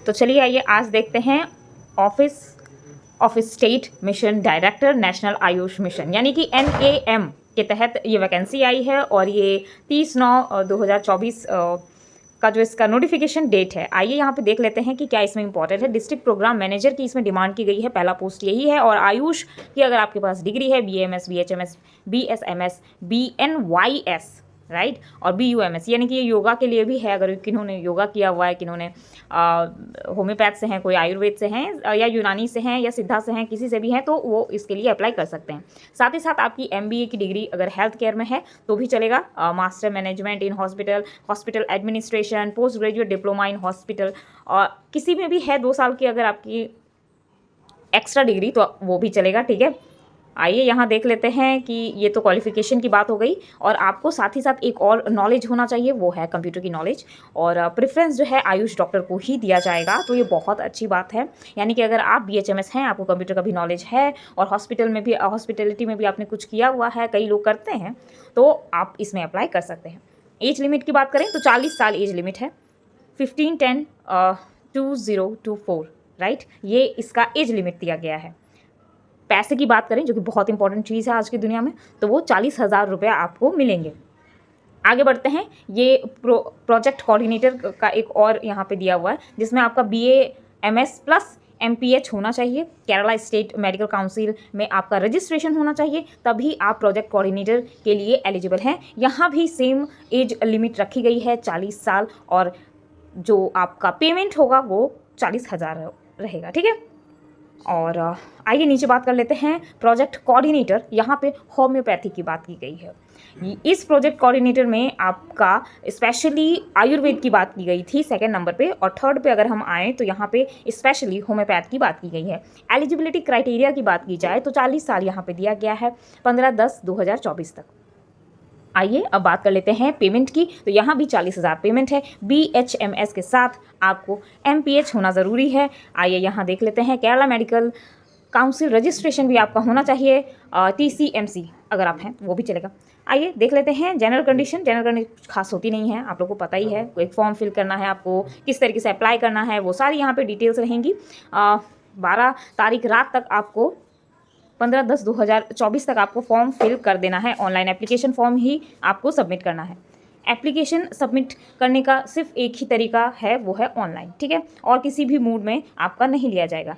तो चलिए आइए आज देखते हैं office of state mission director national Ayush mission यानी कि NAM के तहत ये वैकेंसी आई है और ये 30/9/2024 का जो इसका नोटिफिकेशन डेट है। आइए यहाँ पे देख लेते हैं कि क्या इसमें इंपॉर्टेंट है। डिस्ट्रिक्ट प्रोग्राम मैनेजर की इसमें डिमांड की गई है, पहला पोस्ट यही है। और आयुष की अगर आपके पास डिग्री है BAMS BHMS BSMS BNYS right और BUMS यानी कि ये योगा के लिए भी है। अगर किन्होंने योगा किया हुआ है, किन्होंने होम्योपैथ से हैं, कोई आयुर्वेद से हैं या यूनानी से हैं या सिद्धा से हैं, किसी से भी हैं तो वो इसके लिए अप्लाई कर सकते हैं। साथ ही साथ आपकी MBA की डिग्री अगर हेल्थ केयर में है तो भी चलेगा। Master management in hospital administration, post graduate diploma in hospital और किसी में भी है 2 साल की अगर आपकी एक्स्ट्रा डिग्री तो वो भी चलेगा। ठीक है, आइए यहाँ देख लेते हैं कि ये तो क्वालिफिकेशन की बात हो गई और आपको साथ ही साथ एक और नॉलेज होना चाहिए, वो है कंप्यूटर की नॉलेज। और प्रेफरेंस जो है आयुष डॉक्टर को ही दिया जाएगा, तो ये बहुत अच्छी बात है। यानी कि अगर आप BHMS हैं, आपको कंप्यूटर का भी नॉलेज है और हॉस्पिटलिटी में भी आपने कुछ किया हुआ है, कई लोग करते हैं, तो आप इसमें अप्लाई कर सकते हैं। एज लिमिट की बात करें तो 40 साल एज लिमिट है। 15/10/2024 राइट, ये इसका एज लिमिट दिया गया है। पैसे की बात करें जो कि बहुत इंपॉर्टेंट चीज़ है आज की दुनिया में, तो वो 40,000 रुपये आपको मिलेंगे। आगे बढ़ते हैं, ये प्रोजेक्ट कोऑर्डिनेटर का एक और यहाँ पे दिया हुआ है जिसमें आपका BAMS प्लस MPH होना चाहिए। केरला स्टेट मेडिकल काउंसिल में आपका रजिस्ट्रेशन होना चाहिए, तभी आप प्रोजेक्ट कोऑर्डिनेटर के लिए एलिजिबल हैं। यहाँ भी सेम एज लिमिट रखी गई है 40 साल और जो आपका पेमेंट होगा वो 40,000 रहेगा। ठीक है, और आइए नीचे बात कर लेते हैं प्रोजेक्ट कोऑर्डिनेटर। यहाँ पे होम्योपैथी की बात की गई है। इस प्रोजेक्ट कोऑर्डिनेटर में आपका स्पेशली आयुर्वेद की बात की गई थी 2nd नंबर पे, और 3rd पे अगर हम आएँ तो यहाँ पे स्पेशली होम्योपैथ की बात की गई है। एलिजिबिलिटी क्राइटेरिया की बात की जाए तो 40 साल यहाँ पे दिया गया है 15/10/2024 तक। आइए अब बात कर लेते हैं पेमेंट की, तो यहाँ भी 40,000 पेमेंट है। BHMS के साथ आपको MPH होना ज़रूरी है। आइए यहाँ देख लेते हैं, केरला मेडिकल काउंसिल रजिस्ट्रेशन भी आपका होना चाहिए। TCMC अगर आप हैं वो भी चलेगा। आइए देख लेते हैं जनरल कंडीशन खास होती नहीं है, आप लोगों को पता ही है। एक फॉर्म फिल करना है आपको, किस तरीके से अप्लाई करना है, वो सारी यहाँ पर डिटेल्स रहेंगी। 12 तारीख रात तक आपको 15/10/2024 तक आपको फॉर्म फिल कर देना है। ऑनलाइन एप्लीकेशन फॉर्म ही आपको सबमिट करना है। एप्लीकेशन सबमिट करने का सिर्फ एक ही तरीका है, वो है ऑनलाइन। ठीक है, और किसी भी मूड में आपका नहीं लिया जाएगा।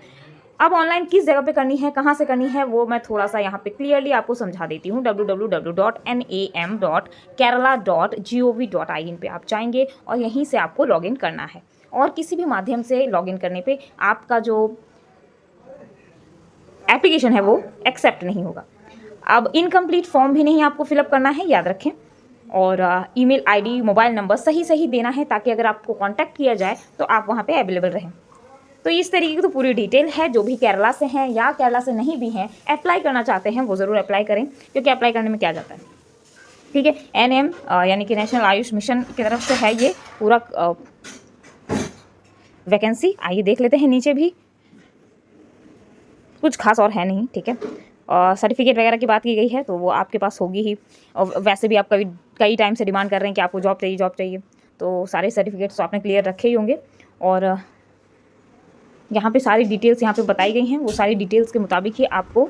अब ऑनलाइन किस जगह पे करनी है, कहाँ से करनी है, वो मैं थोड़ा सा यहाँ पे क्लियरली आपको समझा देती हूँ। www.nam.kerala.gov.in पे आप जाएंगे और यहीं से आपको लॉगिन करना है। और किसी भी माध्यम से लॉगिन करने पे आपका जो एप्लीकेशन है वो एक्सेप्ट नहीं होगा। अब इनकम्प्लीट फॉर्म भी नहीं आपको फिलअप करना है, याद रखें। और ईमेल ID, मोबाइल नंबर सही देना है ताकि अगर आपको कांटेक्ट किया जाए तो आप वहाँ पे अवेलेबल रहें। तो इस तरीके की तो पूरी डिटेल है। जो भी केरला से हैं या केरला से नहीं भी हैं, अप्लाई करना चाहते हैं, वो ज़रूर अप्लाई करें, क्योंकि अप्लाई करने में क्या जाता है। ठीक है, NAM यानी कि नेशनल आयुष मिशन की तरफ से है ये पूरा वैकेंसी। आइए देख लेते हैं, नीचे भी कुछ खास और है नहीं। ठीक है, और सर्टिफिकेट वगैरह की बात की गई है तो वो आपके पास होगी ही। और वैसे भी आप कई टाइम से डिमांड कर रहे हैं कि आपको जॉब चाहिए, तो सारे सर्टिफिकेट्स तो आपने क्लियर रखे ही होंगे। और यहाँ पे सारी डिटेल्स यहाँ पे बताई गई हैं, वो सारी डिटेल्स के मुताबिक ही आपको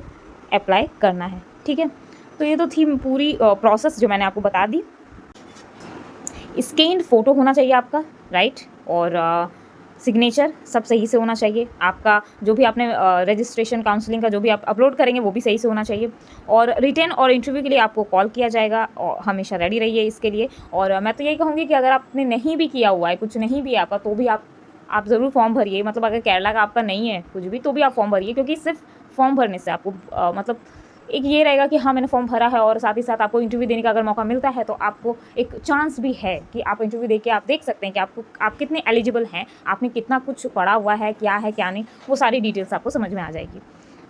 अप्लाई करना है। ठीक है, तो ये तो थी पूरी प्रोसेस जो मैंने आपको बता दी। स्कैन्ड फ़ोटो होना चाहिए आपका, राइट, और सिग्नेचर सब सही से होना चाहिए। आपका जो भी आपने रजिस्ट्रेशन काउंसलिंग का जो भी आप अपलोड करेंगे वो भी सही से होना चाहिए। और रिटर्न और इंटरव्यू के लिए आपको कॉल किया जाएगा, और हमेशा रेडी रहिए इसके लिए। और मैं तो यही कहूँगी कि अगर आपने नहीं भी किया हुआ है, कुछ नहीं भी आपका, तो भी आप ज़रूर फॉर्म भरिए। मतलब अगर केरला का आपका नहीं है कुछ भी तो भी आप फॉर्म भरिए, क्योंकि सिर्फ फॉर्म भरने से आपको मतलब एक ये रहेगा कि हाँ मैंने फॉर्म भरा है, और साथ ही साथ आपको इंटरव्यू देने का अगर मौका मिलता है तो आपको एक चांस भी है कि आप इंटरव्यू दे के आप देख सकते हैं कि आप कितने एलिजिबल हैं, आपने कितना कुछ पढ़ा हुआ है, क्या है क्या नहीं, वो सारी डिटेल्स आपको समझ में आ जाएगी।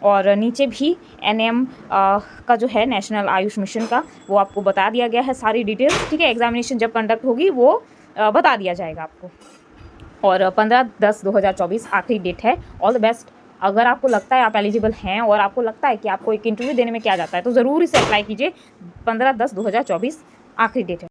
और नीचे भी NAM का जो है नेशनल आयुष मिशन का, वो आपको बता दिया गया है सारी डिटेल्स। ठीक है, एग्जामिनेशन जब कंडक्ट होगी वो बता दिया जाएगा आपको। और 15/10/2024 आखिरी डेट है। All the best. अगर आपको लगता है आप एलिजिबल हैं और आपको लगता है कि आपको एक इंटरव्यू देने में क्या जाता है, तो ज़रूर इसे अप्लाई कीजिए। 15/10/2024 आखिरी डेट है।